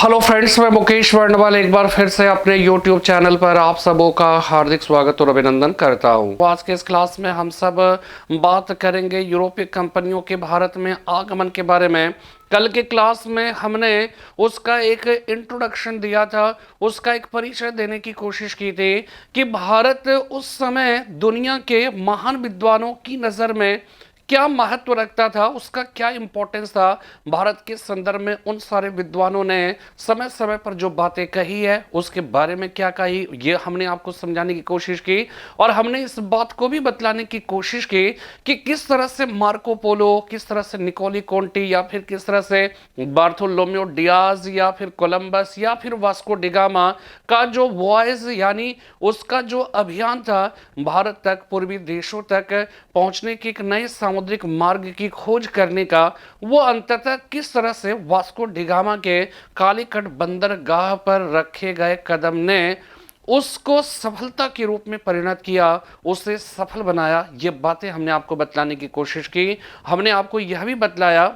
Hello friends, मैं मुकेश वर्णवाल एक बार फिर से अपने YouTube चैनल पर आप सबों का हार्दिक स्वागत और अभिनंदन करता हूं। तो आज के इस क्लास में हम सब बात करेंगे यूरोपीय कंपनियों के भारत में आगमन के बारे में। कल के क्लास में हमने उसका एक इंट्रोडक्शन दिया था, उसका एक परिचय देने की कोशिश की थी कि भारत उस समय दुनिया के महान विद्वानों की नज़र में क्या महत्व रखता था, उसका क्या इंपॉर्टेंस था। भारत के संदर्भ में उन सारे विद्वानों ने समय समय पर जो बातें कही है उसके बारे में क्या कही, ये हमने आपको समझाने की कोशिश की। और हमने इस बात को भी बतलाने की कोशिश की कि किस तरह से मार्को पोलो, किस तरह से निकोली कोंटी, या फिर किस तरह से बार्थोलोम्यो डियाज, या फिर कोलंबस, या फिर वास्को डिगामा का जो वॉयज यानी उसका जो अभियान था भारत तक, पूर्वी देशों तक पहुंचने के एक नए सामुद्रिक मार्ग की खोज करने का, वो अंततः किस तरह से वास्को डिगामा के कालीकट बंदरगाह पर रखे गए कदम ने उसको सफलता के रूप में परिणत किया, उसे सफल बनाया। ये बातें हमने आपको बतलाने की कोशिश की। हमने आपको यह भी बतलाया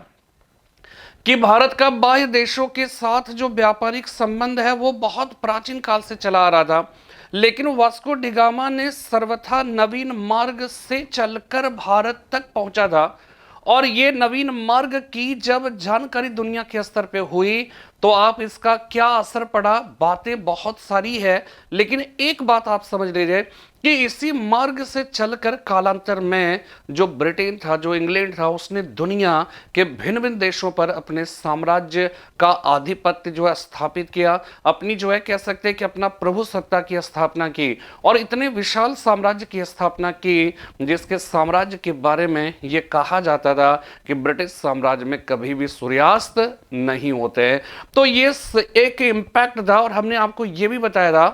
कि भारत का बाह्य देशों के साथ जो व्यापारिक संबंध है वो बहुत प्राचीन काल से चला आ रहा था, लेकिन वास्को डिगामा ने सर्वथा नवीन मार्ग से चलकर भारत तक पहुंचा था। और ये नवीन मार्ग की जब जानकारी दुनिया के स्तर पे हुई तो आप इसका क्या असर पड़ा, बातें बहुत सारी है, लेकिन एक बात आप समझ लीजिए कि इसी मार्ग से चलकर कालांतर में जो ब्रिटेन था, जो इंग्लैंड था, उसने दुनिया के भिन्न भिन्न देशों पर अपने साम्राज्य का आधिपत्य जो है स्थापित किया, अपनी जो है कह सकते हैं कि अपना प्रभु सत्ता की स्थापना की, और इतने विशाल साम्राज्य की स्थापना की जिसके साम्राज्य के बारे में ये कहा जाता था कि ब्रिटिश साम्राज्य में कभी भी सूर्यास्त नहीं होते। तो ये एक इम्पैक्ट था। और हमने आपको ये भी बताया था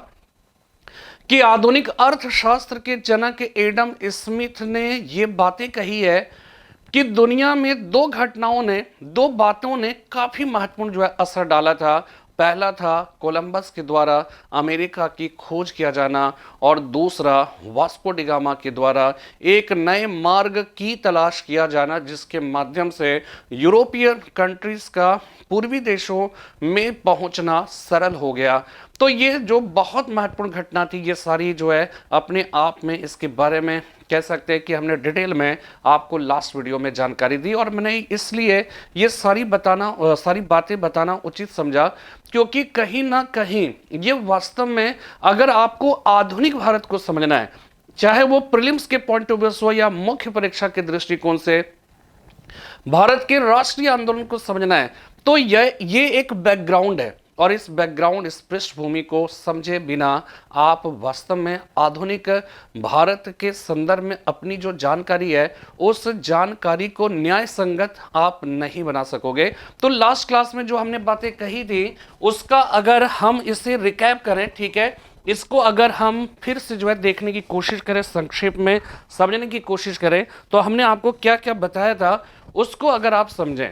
कि आधुनिक अर्थशास्त्र के जनक एडम स्मिथ ने ये बातें कही है कि दुनिया में दो घटनाओं ने, दो बातों ने काफी महत्वपूर्ण जो है असर डाला था। पहला था कोलंबस के द्वारा अमेरिका की खोज किया जाना, और दूसरा वास्को डिगामा के द्वारा एक नए मार्ग की तलाश किया जाना जिसके माध्यम से यूरोपियन कंट्रीज का पूर्वी देशों में पहुंचना सरल हो गया। तो ये जो बहुत महत्वपूर्ण घटना थी, ये सारी जो है अपने आप में इसके बारे में कह सकते हैं कि हमने डिटेल में आपको लास्ट वीडियो में जानकारी दी। और मैंने इसलिए ये सारी बातें बताना उचित समझा क्योंकि कहीं ना कहीं ये वास्तव में अगर आपको आधुनिक भारत को समझना है, चाहे वो प्रीलिम्स के पॉइंट ऑफ व्यू से हो या मुख्य परीक्षा के दृष्टिकोण से भारत के राष्ट्रीय आंदोलन को समझना है, तो ये एक बैकग्राउंड है। और इस बैकग्राउंड, इस पृष्ठभूमि को समझे बिना आप वास्तव में आधुनिक भारत के संदर्भ में अपनी जो जानकारी है उस जानकारी को न्याय संगत आप नहीं बना सकोगे। तो लास्ट क्लास में जो हमने बातें कही थी उसका अगर हम इसे रिकैप करें, ठीक है, इसको अगर हम फिर से जो है देखने की कोशिश करें, संक्षेप में समझने की कोशिश करें, तो हमने आपको क्या क्या बताया था उसको अगर आप समझें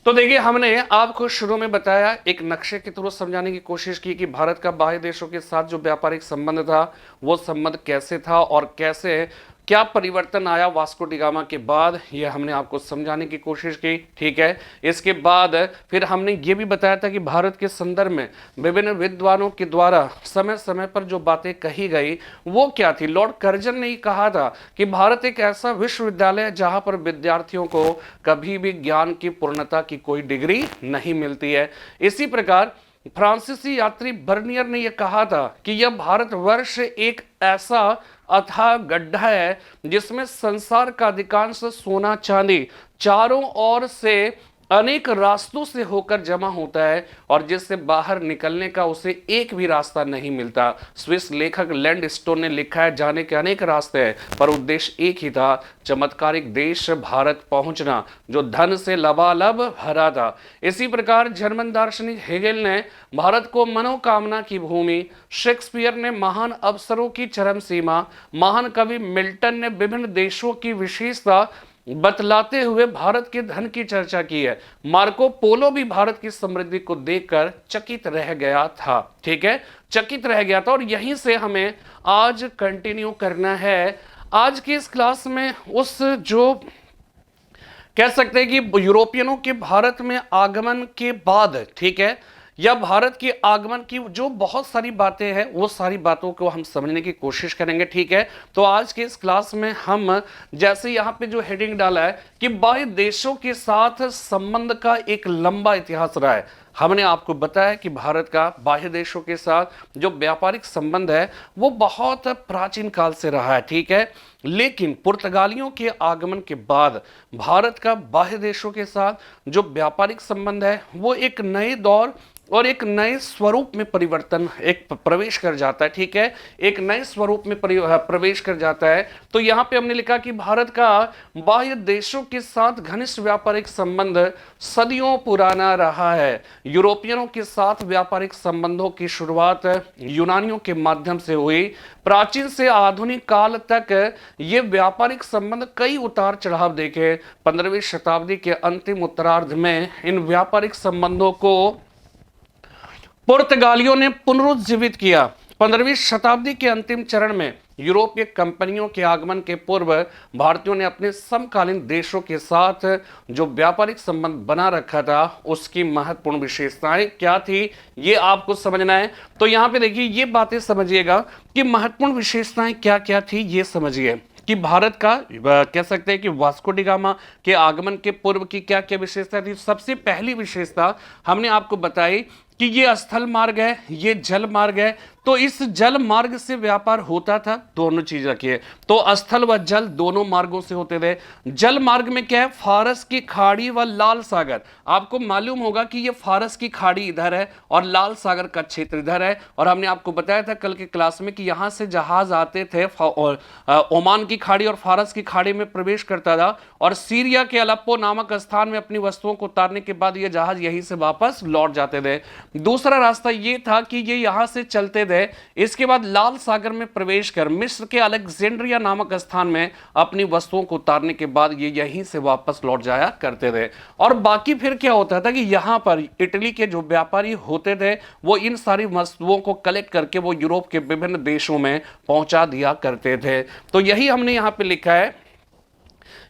तो देखिए, हमने आपको शुरू में बताया, एक नक्शे के थ्रू समझाने की कोशिश की कि भारत का बाह्य देशों के साथ जो व्यापारिक संबंध था वो संबंध कैसे था और कैसे क्या परिवर्तन आया वास्को डिगामा के बाद, ये हमने आपको समझाने की कोशिश की, ठीक है। इसके बाद फिर हमने ये भी बताया था कि भारत के संदर्भ में विभिन्न विद्वानों के द्वारा समय समय पर जो बातें कही गई वो क्या थी। लॉर्ड कर्जन ने कहा था कि भारत एक ऐसा विश्वविद्यालय है जहां पर विद्यार्थियों को कभी भी ज्ञान की पूर्णता की कोई डिग्री नहीं मिलती है। इसी प्रकार फ्रांसीसी यात्री बर्नियर ने यह कहा था कि यह भारतवर्ष एक ऐसा अथाह गड्ढा है जिसमें संसार का अधिकांश सोना चांदी चारों ओर से अनेक रास्तों से होकर जमा होता है और जिससे बाहर निकलने का उसे एक भी रास्ता नहीं मिलता। स्विस लेखक लैंड स्टोन ने लिखा है, जाने के अनेक रास्ते हैं पर उद्देश्य एक ही था, चमत्कारिक देश भारत पहुंचना जो धन से लबालब भरा था। इसी प्रकार जर्मन दार्शनिक हेगेल ने भारत को मनोकामना की भूमि, शेक्सपियर ने महान अवसरों की चरम सीमा, महान कवि मिल्टन ने विभिन्न देशों की विशेषता बतलाते हुए भारत के धन की चर्चा की है। मार्को पोलो भी भारत की समृद्धि को देखकर चकित रह गया था, ठीक है, चकित रह गया था। और यहीं से हमें आज कंटिन्यू करना है। आज की इस क्लास में उस जो कह सकते हैं कि यूरोपियनों के भारत में आगमन के बाद, ठीक है, या भारत के आगमन की जो बहुत सारी बातें हैं, वो सारी बातों को हम समझने की कोशिश करेंगे। ठीक है, तो आज के इस क्लास में हम जैसे यहाँ पे जो हेडिंग डाला है कि बाह्य देशों के साथ संबंध का एक लंबा इतिहास रहा है, हमने आपको बताया कि भारत का बाह्य देशों के साथ जो व्यापारिक संबंध है वो बहुत प्राचीन काल से रहा है। ठीक है, लेकिन पुर्तगालियों के आगमन के बाद भारत का बाह्य देशों के साथ जो व्यापारिक संबंध है वो एक नए दौर और एक नए स्वरूप में परिवर्तन एक प्रवेश कर जाता है। ठीक है, एक नए स्वरूप में प्रवेश कर जाता है। तो यहां पे हमने लिखा कि भारत का बाह्य देशों के साथ घनिष्ठ व्यापारिक संबंध सदियों पुराना रहा है। यूरोपियनों के साथ व्यापारिक संबंधों की शुरुआत यूनानियों के माध्यम से हुई। प्राचीन से आधुनिक काल तक ये व्यापारिक संबंध कई उतार चढ़ाव देखे। 15वीं शताब्दी के अंतिम उत्तरार्ध में इन व्यापारिक संबंधों को पुर्तगालियों ने पुनरुज्जीवित किया। 15वीं शताब्दी के अंतिम चरण में यूरोपीय कंपनियों के आगमन के पूर्व भारतीयों ने अपने समकालीन देशों के साथ जो व्यापारिक संबंध बना रखा था उसकी महत्वपूर्ण विशेषताएं क्या थी, ये आपको समझना है। तो यहां पे देखिए, ये बातें समझिएगा कि महत्वपूर्ण विशेषताएं क्या क्या थी, ये समझिए कि भारत का कह सकते हैं कि वास्को डी गामा के आगमन के पूर्व की क्या क्या विशेषता थी। सबसे पहली विशेषता हमने आपको बताई कि ये स्थल मार्ग है, ये जल मार्ग है। तो इस जल मार्ग से व्यापार होता था, दोनों चीज रखिए, तो स्थल व जल दोनों मार्गों से होते थे। जल मार्ग में क्या है, फारस की खाड़ी व लाल सागर। आपको मालूम होगा कि ये फारस की खाड़ी इधर है और लाल सागर का क्षेत्र इधर है। और हमने आपको बताया था कल के क्लास में कि यहां से जहाज आते थे और ओमान की खाड़ी और फारस की खाड़ी में प्रवेश करता था और सीरिया के अलेप्पो नामक स्थान में अपनी वस्तुओं को उतारने के बाद ये जहाज यहीं से वापस लौट जाते थे। दूसरा रास्ता ये था कि ये यहां से चलते थे, इसके बाद लाल सागर में प्रवेश कर मिस्र के अलेक्जेंड्रिया नामक स्थान में अपनी वस्तुओं को उतारने के बाद ये यहीं से वापस लौट जाया करते थे। और बाकी फिर क्या होता था कि यहां पर इटली के जो व्यापारी होते थे वो इन सारी वस्तुओं को कलेक्ट करके वो यूरोप के विभिन्न देशों में पहुंचा दिया करते थे। तो यही हमने यहां पे लिखा है।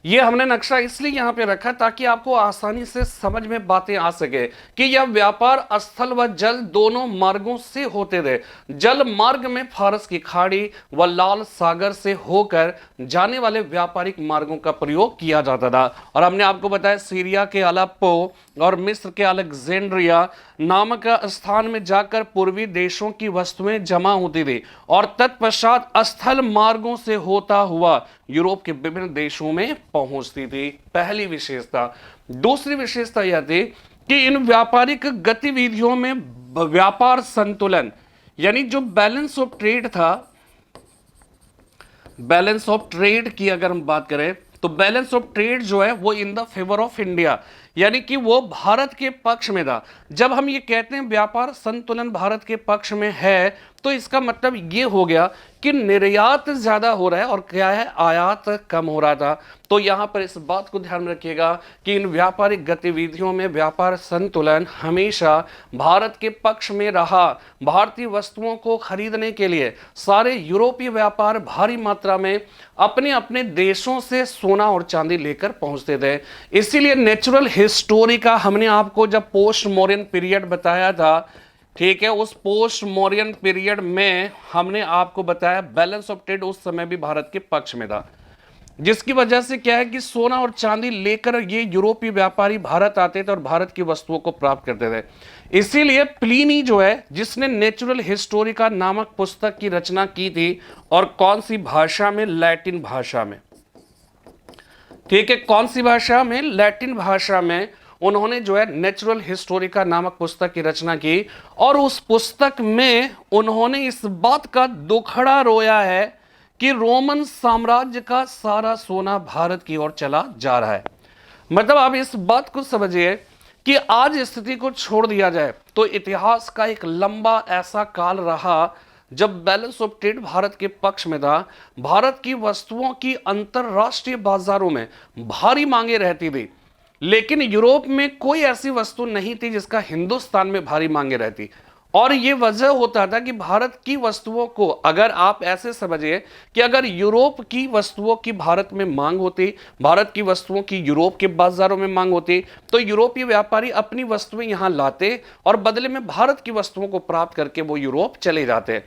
ये हमने नक्शा इसलिए यहां पे रखा ताकि आपको आसानी से समझ में बातें आ सके कि यह व्यापार स्थल व जल दोनों मार्गों से होते थे। जल मार्ग में फारस की खाड़ी व लाल सागर से होकर जाने वाले व्यापारिक मार्गों का प्रयोग किया जाता था। और हमने आपको बताया सीरिया के अलेप्पो और मिस्र के अलेक्जेंड्रिया नामक स्थान में जाकर पूर्वी देशों की वस्तुएं जमा होती थी और तत्पश्चात स्थल मार्गों से होता हुआ यूरोप के विभिन्न देशों में पहुंचती थी। पहली विशेषता। दूसरी विशेषता यह थी कि इन व्यापारिक गतिविधियों में व्यापार संतुलन यानी जो बैलेंस ऑफ ट्रेड था, बैलेंस ऑफ ट्रेड की अगर हम बात करें तो बैलेंस ऑफ ट्रेड जो है वो in the favour of India यानी कि वो भारत के पक्ष में था। जब हम ये कहते हैं व्यापार संतुलन भारत के पक्ष में है तो इसका मतलब ये हो गया कि निर्यात ज्यादा हो रहा है और क्या है, आयात कम हो रहा था। तो यहां पर इस बात को ध्यान रखिएगा कि इन व्यापारिक गतिविधियों में व्यापार संतुलन हमेशा भारत के पक्ष में रहा। भारतीय वस्तुओं को खरीदने के लिए सारे यूरोपीय व्यापार भारी मात्रा में अपने अपने देशों से सोना और चांदी लेकर पहुंचते थे। इसीलिए नेचुरल हिस्टोरी का हमने आपको जब पोस्ट मॉडर्न पीरियड बताया था, ठीक है, उस पोस्ट मॉडर्न पीरियड में हमने आपको बताया बैलेंस ऑफ ट्रेड उस समय भी भारत के पक्ष में था, जिसकी वजह से क्या है कि सोना और चांदी लेकर ये यूरोपीय व्यापारी भारत आते थे और भारत की वस्तुओं को प्राप्त करते थे। इसीलिए प्लिनी जो है जिसने नेचुरल हिस्टोरी का नामक पुस्तक की रचना की थी, और कौन सी भाषा में, लैटिन भाषा में, ठीक है, कौन सी भाषा में, लैटिन भाषा में उन्होंने जो है नेचुरल हिस्टोरिका नामक पुस्तक की रचना की। और उस पुस्तक में उन्होंने इस बात का दुखड़ा रोया है कि रोमन साम्राज्य का सारा सोना भारत की ओर चला जा रहा है। मतलब आप इस बात को समझिए कि आज स्थिति को छोड़ दिया जाए तो इतिहास का एक लंबा ऐसा काल रहा जब बैलेंस ऑफ ट्रेड भारत के पक्ष में था। भारत की वस्तुओं की अंतरराष्ट्रीय बाजारों में भारी मांगे रहती थी, लेकिन यूरोप में कोई ऐसी वस्तु नहीं थी जिसका हिंदुस्तान में भारी मांगे रहती। और ये वजह होता था कि भारत की वस्तुओं को, अगर आप ऐसे समझिए कि अगर यूरोप की वस्तुओं की भारत में मांग होती, भारत की वस्तुओं की यूरोप के बाजारों में मांग होती, तो यूरोपीय व्यापारी अपनी वस्तुएं यहां लाते और बदले में भारत की वस्तुओं को प्राप्त करके वो यूरोप चले जाते।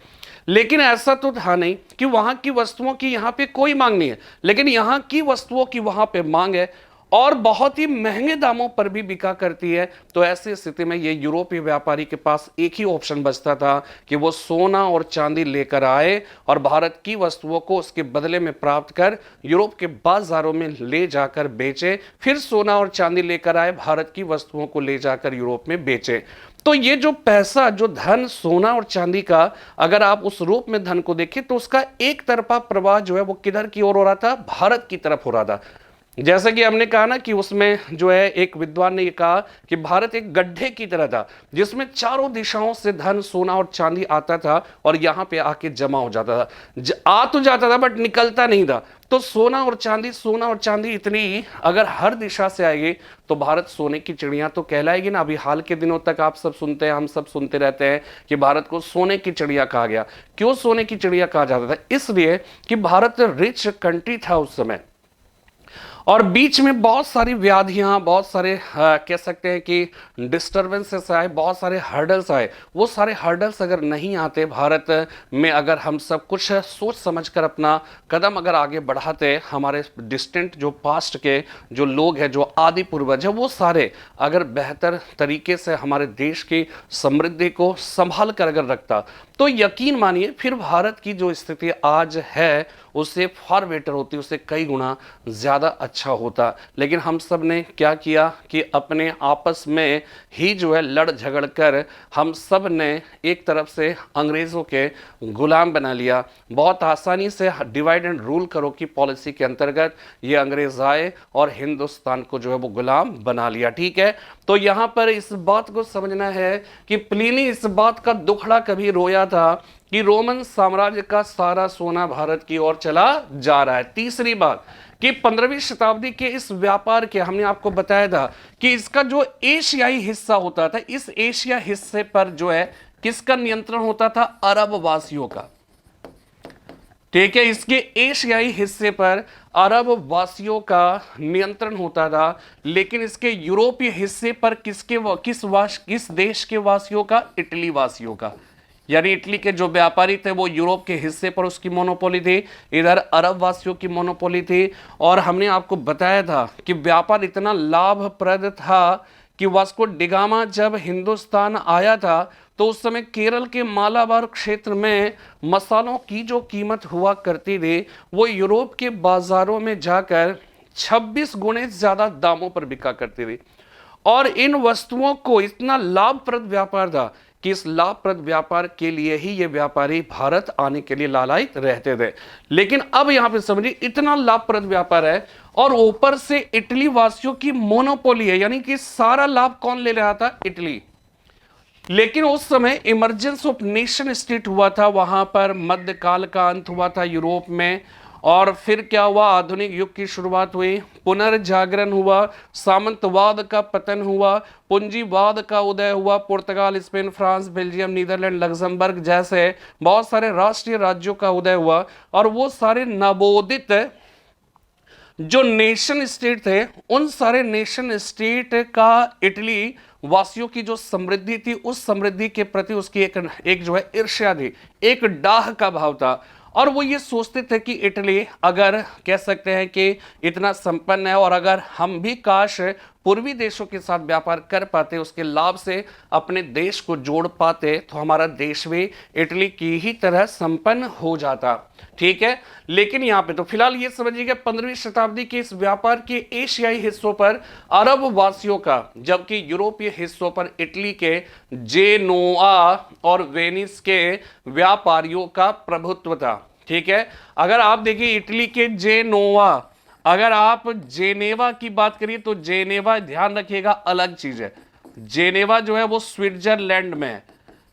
लेकिन ऐसा तो था नहीं कि वहां की वस्तुओं की यहां पे कोई मांग नहीं है, लेकिन यहां की वस्तुओं की वहां पे मांग है और बहुत ही महंगे दामों पर भी बिका करती है। तो ऐसी स्थिति में ये यूरोपीय व्यापारी के पास एक ही ऑप्शन बचता था कि वो सोना और चांदी लेकर आए और भारत की वस्तुओं को उसके बदले में प्राप्त कर यूरोप के बाजारों में ले जाकर बेचे, फिर सोना और चांदी लेकर आए, भारत की वस्तुओं को ले जाकर यूरोप में बेचे। तो ये जो पैसा, जो धन सोना और चांदी का, अगर आप उस रूप में धन को देखें तो उसका एक तरफा प्रवाह जो है वो किधर की ओर हो रहा था, भारत की तरफ हो रहा था। जैसे कि हमने कहा ना कि उसमें जो है एक विद्वान ने ये कहा कि भारत एक गड्ढे की तरह था जिसमें चारों दिशाओं से धन सोना और चांदी आता था और यहां पे आके जमा हो जाता था। आ तो जाता था बट निकलता नहीं था। तो सोना और चांदी इतनी अगर हर दिशा से आएगी तो भारत सोने की चिड़िया तो कहलाएगी ना। अभी हाल के दिनों तक आप सब सुनते हैं, हम सब सुनते रहते हैं कि भारत को सोने की चिड़िया कहा गया। क्यों सोने की चिड़िया कहा जाता था? इसलिए कि भारत रिच कंट्री था उस समय और बीच में बहुत सारी व्याधियां, बहुत सारे कह सकते हैं कि डिस्टर्बेंसेस आए, बहुत सारे हर्डल्स आए। वो सारे हर्डल्स अगर नहीं आते भारत में, अगर हम सब कुछ सोच समझकर अपना कदम अगर आगे बढ़ाते, हमारे डिस्टेंट जो पास्ट के जो लोग हैं, जो आदि पूर्वज है, वो सारे अगर बेहतर तरीके से हमारे देश की समृद्धि को संभाल कर अगर रखता, तो यकीन मानिए फिर भारत की जो स्थिति आज है उससे फार बेटर होती, उससे कई गुना ज़्यादा अच्छा होता। लेकिन हम सब ने क्या किया कि अपने आपस में ही जो है लड़ झगड़ कर हम सब ने एक तरफ से अंग्रेज़ों के गुलाम बना लिया। बहुत आसानी से डिवाइड एंड रूल करो की पॉलिसी के अंतर्गत ये अंग्रेज आए और हिंदुस्तान को जो है वो गुलाम बना लिया। ठीक है, तो यहाँ पर इस बात को समझना है कि प्लिनी इस बात का दुखड़ा कभी रोया था कि रोमन साम्राज्य का सारा सोना भारत की ओर चला जा रहा है। तीसरी बात कि 15वीं शताब्दी के इस व्यापार के, हमने आपको बताया था कि इसका जो एशियाई हिस्सा होता था, इस एशिया हिस्से पर जो है किसका नियंत्रण होता था? अरब वासियों का। ठीक है, इसके एशियाई हिस्से पर अरब वासियों का नियंत्रण होता था, लेकिन इसके यूरोपीय हिस्से पर किस देश के वासियों का? इटली वासियों का। यानी इटली के जो व्यापारी थे वो यूरोप के हिस्से पर उसकी मोनोपोली थी, इधर अरब वासियों की मोनोपोली थी। और हमने आपको बताया था कि व्यापार इतना लाभप्रद था कि वास्को डिगामा जब हिंदुस्तान आया था तो उस समय केरल के मालाबार क्षेत्र में मसालों की जो कीमत हुआ करती थी वो यूरोप के बाजारों में जाकर 26 गुने ज्यादा दामों पर बिका करती थी। और इन वस्तुओं को इतना लाभप्रद व्यापार था कि इस लाभप्रद व्यापार के लिए ही ये व्यापारी भारत आने के लिए लालायित रहते थे। लेकिन अब यहां पे समझिए, इतना लाभप्रद व्यापार है और ऊपर से इटली वासियों की मोनोपोली है, यानी कि सारा लाभ कौन ले रहा था? इटली। लेकिन उस समय इमरजेंस ऑफ नेशन स्टेट हुआ था, वहां पर मध्यकाल का अंत हुआ था यूरोप में। और फिर क्या हुआ? आधुनिक युग की शुरुआत हुई, पुनर्जागरण हुआ, सामंतवाद का पतन हुआ, पूंजीवाद का उदय हुआ। पुर्तगाल, Spain, France, Belgium, Netherlands, Luxembourg जैसे बहुत सारे राष्ट्रीय राज्यों का उदय हुआ और वो सारे नवोदित जो नेशन स्टेट थे, उन सारे नेशन स्टेट का इटली वासियों की जो समृद्धि थी, उस समृद्धि के प्रति उसकी एक जो है ईर्ष्या थी, एक डाह का भाव था। और वो ये सोचते थे कि इटली अगर कह सकते हैं कि इतना संपन्न है और अगर हम भी काश पूर्वी देशों के साथ व्यापार कर पाते, उसके लाभ से अपने देश को जोड़ पाते, तो हमारा देश भी इटली की ही तरह संपन्न हो जाता। ठीक है, लेकिन यहाँ पे तो फिलहाल ये समझिएगा 15वीं शताब्दी के इस व्यापार के एशियाई हिस्सों पर अरब वासियों का, जबकि यूरोपीय हिस्सों पर इटली के जेनोआ और वेनिस के व्यापारियों का प्रभुत्व था। ठीक है, अगर आप देखिए इटली के जेनोआ, अगर आप जेनेवा की बात करिए तो जेनेवा ध्यान रखिएगा अलग चीज है। जेनेवा जो है वो स्विट्जरलैंड में है,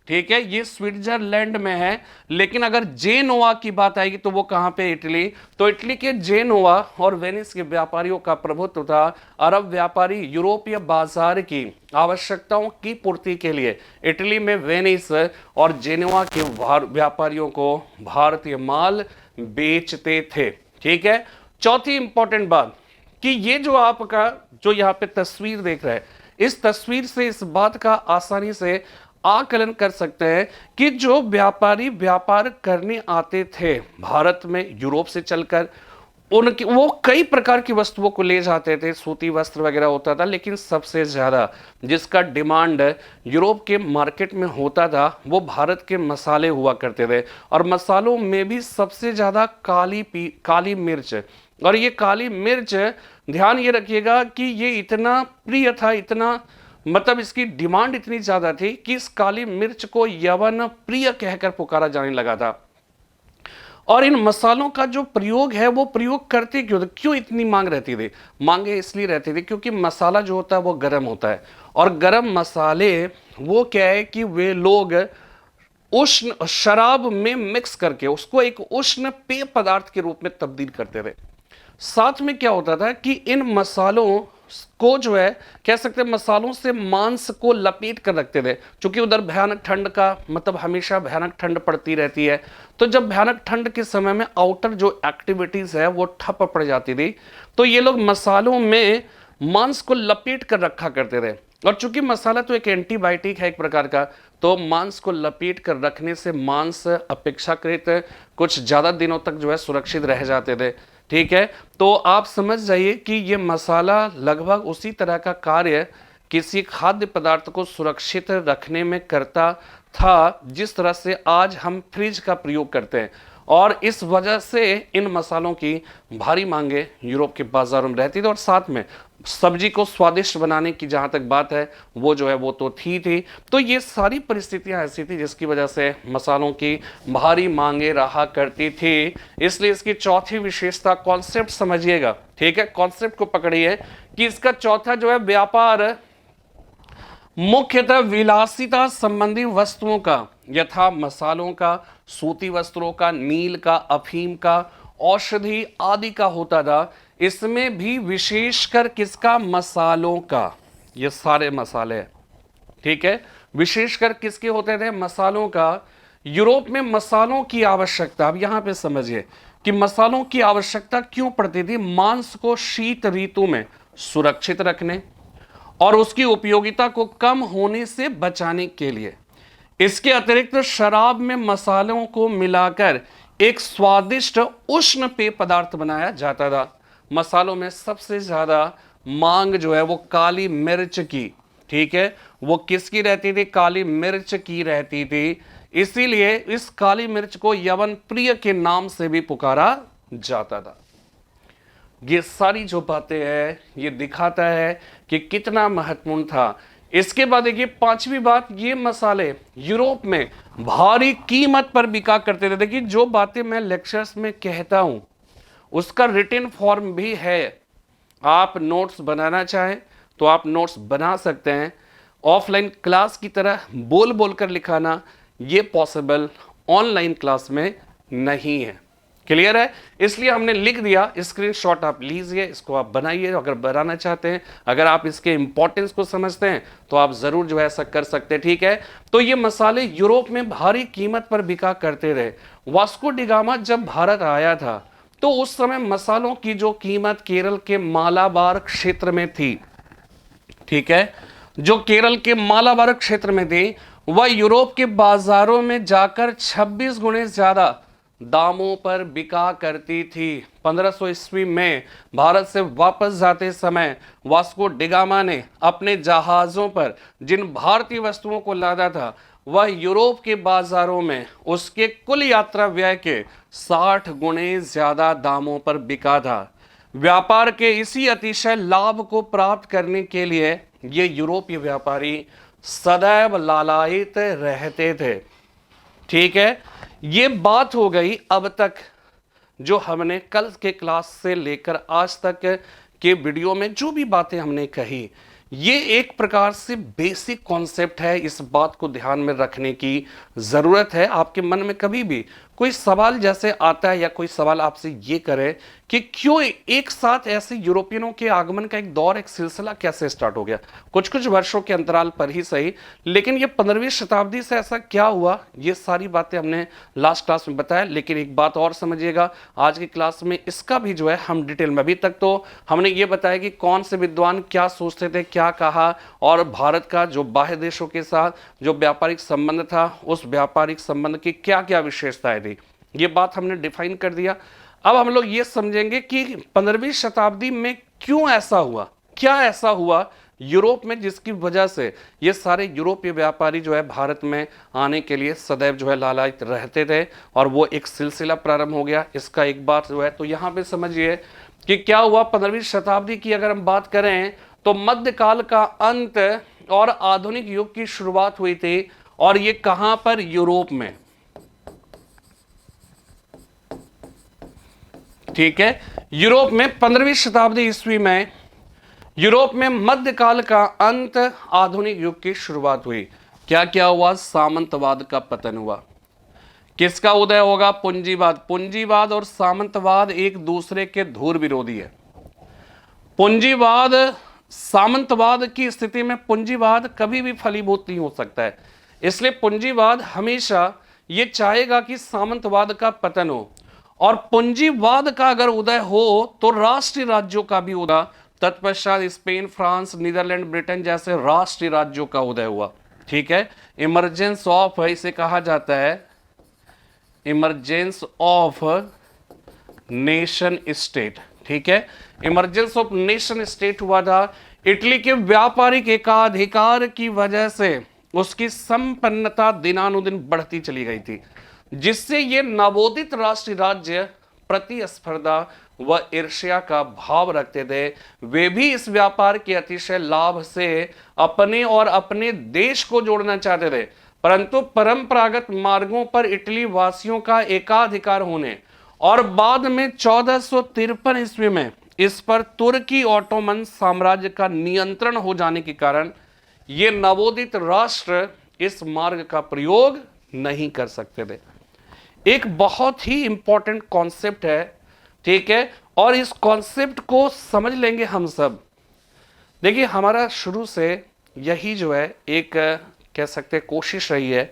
ठीक है, ये स्विट्जरलैंड में है। लेकिन अगर जेनोवा की बात आएगी तो वो कहां पे, इटली। तो इटली के जेनोवा और वेनिस के व्यापारियों का प्रभुत्व था। अरब व्यापारी यूरोपीय बाजार की आवश्यकताओं की पूर्ति के लिए इटली में वेनिस और जेनोवा के व्यापारियों को भारतीय माल बेचते थे। ठीक है, चौथी इंपॉर्टेंट बात कि ये जो आपका जो यहाँ पे तस्वीर देख रहे हैं, इस तस्वीर से इस बात का आसानी से आकलन कर सकते हैं कि जो व्यापारी व्यापार करने आते थे भारत में यूरोप से चलकर, उनकी वो कई प्रकार की वस्तुओं को ले जाते थे, सूती वस्त्र वगैरह होता था। लेकिन सबसे ज्यादा जिसका डिमांड यूरोप के मार्केट में होता था वो भारत के मसाले हुआ करते थे। और मसालों में भी सबसे ज्यादा काली मिर्च। और ये काली मिर्च, ध्यान ये रखिएगा कि ये इतना प्रिय था, इतना मतलब इसकी डिमांड इतनी ज्यादा थी कि इस काली मिर्च को यवन प्रिय कहकर पुकारा जाने लगा था। और इन मसालों का जो प्रयोग है वो प्रयोग करते क्यों इतनी मांग रहती थी? मांगे इसलिए रहती थी क्योंकि मसाला जो होता है वो गर्म होता है। और गर्म मसाले वो क्या है कि वे लोग उष्ण शराब में मिक्स करके उसको एक उष्ण पेय पदार्थ के रूप में तब्दील करते थे। साथ में क्या होता था कि इन मसालों को जो है कह सकते हैं मसालों से मांस को लपेट कर रखते थे, क्योंकि उधर भयानक ठंड का मतलब हमेशा भयानक ठंड पड़ती रहती है। तो जब भयानक ठंड के समय में आउटर जो एक्टिविटीज है वो ठप पड़ जाती थी, तो ये लोग मसालों में मांस को लपेट कर रखा करते थे। और चूंकि मसाला तो एक एंटीबायोटिक है एक प्रकार का, तो मांस को लपेट कर रखने से मांस अपेक्षाकृत कुछ ज्यादा दिनों तक जो है सुरक्षित रह जाते थे। ठीक है, तो आप समझ जाइए कि ये मसाला लगभग उसी तरह का कार्य किसी खाद्य पदार्थ को सुरक्षित रखने में करता था जिस तरह से आज हम फ्रिज का प्रयोग करते हैं। और इस वजह से इन मसालों की भारी मांगे यूरोप के बाजारों में रहती थी। और साथ में सब्जी को स्वादिष्ट बनाने की जहां तक बात है वो जो है वो तो थी। तो ये सारी परिस्थितियां ऐसी थी जिसकी वजह से मसालों की भारी मांगे रहा करती थी। इसलिए इसकी चौथी विशेषता, कॉन्सेप्ट समझिएगा, ठीक है, कॉन्सेप्ट को पकड़िए कि इसका चौथा जो है व्यापार मुख्यतः विलासिता संबंधी वस्तुओं का, यथा मसालों का, सूती वस्त्रों का, नील का, अफीम का, औषधि आदि का होता था। इसमें भी विशेषकर किसका? मसालों का। ये सारे मसाले, ठीक है, विशेषकर किसके होते थे? मसालों का। यूरोप में मसालों की आवश्यकता, अब यहां पे समझिए कि मसालों की आवश्यकता क्यों पड़ती थी? मांस को शीत ऋतु में सुरक्षित रखने और उसकी उपयोगिता को कम होने से बचाने के लिए। इसके अतिरिक्त शराब में मसालों को मिलाकर एक स्वादिष्ट उष्ण पेय पदार्थ बनाया जाता था। मसालों में सबसे ज्यादा मांग जो है वो काली मिर्च की, ठीक है, वो किसकी रहती थी? काली मिर्च की रहती थी। इसीलिए इस काली मिर्च को यवन प्रिय के नाम से भी पुकारा जाता था। ये सारी जो बातें हैं ये दिखाता है कि कितना महत्वपूर्ण था। इसके बाद देखिए पांचवी बात, ये मसाले यूरोप में भारी कीमत पर बिका करते थे। देखिए जो बातें मैं लेक्चर्स में कहता हूं उसका रिटन फॉर्म भी है। आप नोट्स बनाना चाहें तो आप नोट्स बना सकते हैं। ऑफलाइन क्लास की तरह बोल बोल कर लिखाना ये पॉसिबल ऑनलाइन क्लास में नहीं है। क्लियर है? इसलिए हमने लिख दिया, स्क्रीनशॉट आप लीजिए, इसको आप बनाइए अगर बनाना चाहते हैं। अगर आप इसके इंपॉर्टेंस को समझते हैं तो आप जरूर जो है ऐसा कर सकते हैं। ठीक है, तो ये मसाले यूरोप में भारी कीमत पर बिका करते रहे। वास्को डी गामा जब भारत आया था तो उस समय मसालों की जो कीमत केरल के मालाबार क्षेत्र में थी, ठीक है, जो केरल के मालाबार क्षेत्र में थी, वह यूरोप के बाजारों में जाकर 26 गुने ज्यादा दामों पर बिका करती थी। 1500 ईस्वी में भारत से वापस जाते समय वास्को डी गामा ने अपने जहाजों पर जिन भारतीय वस्तुओं को लादा था वह यूरोप के बाजारों में उसके कुल यात्रा व्यय के 60 गुने ज्यादा दामों पर बिका था। व्यापार के इसी अतिशय लाभ को प्राप्त करने के लिए ये यूरोपीय व्यापारी सदैव लालायित रहते थे। ठीक है, ये बात हो गई अब तक जो हमने कल के क्लास से लेकर आज तक के वीडियो में जो भी बातें हमने कही, ये एक प्रकार से बेसिक कॉन्सेप्ट है, इस बात को ध्यान में रखने की जरूरत है। आपके मन में कभी भी कोई सवाल जैसे आता है या कोई सवाल आपसे ये करे कि क्यों एक साथ ऐसे यूरोपियनों के आगमन का एक दौर, एक सिलसिला कैसे स्टार्ट हो गया, कुछ कुछ वर्षों के अंतराल पर ही सही, लेकिन ये 15वीं शताब्दी से ऐसा क्या हुआ, ये सारी बातें हमने लास्ट क्लास में बताया। लेकिन एक बात और समझिएगा, आज की क्लास में इसका भी जो है हम डिटेल में, अभी तक तो हमने ये बताया कि कौन से विद्वान क्या सोचते थे, क्या कहा, और भारत का जो बाह्य देशों के साथ जो व्यापारिक संबंध था, उस व्यापारिक संबंध की क्या क्या विशेषताएं थी, ये बात हमने डिफाइन कर दिया। अब हम लोग ये समझेंगे कि 15वीं शताब्दी में क्यों ऐसा हुआ, क्या ऐसा हुआ यूरोप में जिसकी वजह से ये सारे यूरोपीय व्यापारी जो है भारत में आने के लिए सदैव जो है लालायित रहते थे, और वो एक सिलसिला प्रारंभ हो गया। इसका एक बात जो है तो यहाँ पे समझिए कि क्या हुआ। 15वीं शताब्दी की अगर हम बात करें तो मध्यकाल का अंत और आधुनिक युग की शुरुआत हुई थी, और ये कहां पर, यूरोप में। ठीक है, यूरोप में 15वीं शताब्दी ईस्वी में यूरोप में मध्यकाल का अंत, आधुनिक युग की शुरुआत हुई। क्या क्या हुआ, सामंतवाद का पतन हुआ। किसका उदय होगा, पूंजीवाद। पूंजीवाद और सामंतवाद एक दूसरे के धुर विरोधी है। पूंजीवाद, सामंतवाद की स्थिति में पूंजीवाद कभी भी फलीभूत नहीं हो सकता है, इसलिए पूंजीवाद हमेशा ये चाहेगा कि सामंतवाद का पतन हो, और पूंजीवाद का अगर उदय हो तो राष्ट्रीय राज्यों का भी उदय। तत्पश्चात स्पेन, फ्रांस, नीदरलैंड, ब्रिटेन जैसे राष्ट्रीय राज्यों का उदय हुआ। ठीक है, इमरजेंस ऑफ, इसे कहा जाता है इमरजेंस ऑफ नेशन स्टेट। ठीक है, इमरजेंस ऑफ नेशन स्टेट हुआ था। इटली के व्यापारिक एकाधिकार की वजह से उसकी संपन्नता दिनानुदिन बढ़ती चली गई थी, जिससे ये नवोदित राष्ट्रीय राज्य प्रतिस्पर्धा व ईर्ष्या का भाव रखते थे। वे भी इस व्यापार के अतिशय लाभ से अपने और अपने देश को जोड़ना चाहते थे, परंतु परंपरागत मार्गों पर इटली वासियों का एकाधिकार होने और बाद में 1453 ईस्वी में इस पर तुर्की ऑटोमन साम्राज्य का नियंत्रण हो जाने के कारण ये नवोदित राष्ट्र इस मार्ग का प्रयोग नहीं कर सकते थे। एक बहुत ही इंपॉर्टेंट कॉन्सेप्ट है। ठीक है, और इस कॉन्सेप्ट को समझ लेंगे हम सब। देखिए, हमारा शुरू से यही जो है एक कह सकते कोशिश रही है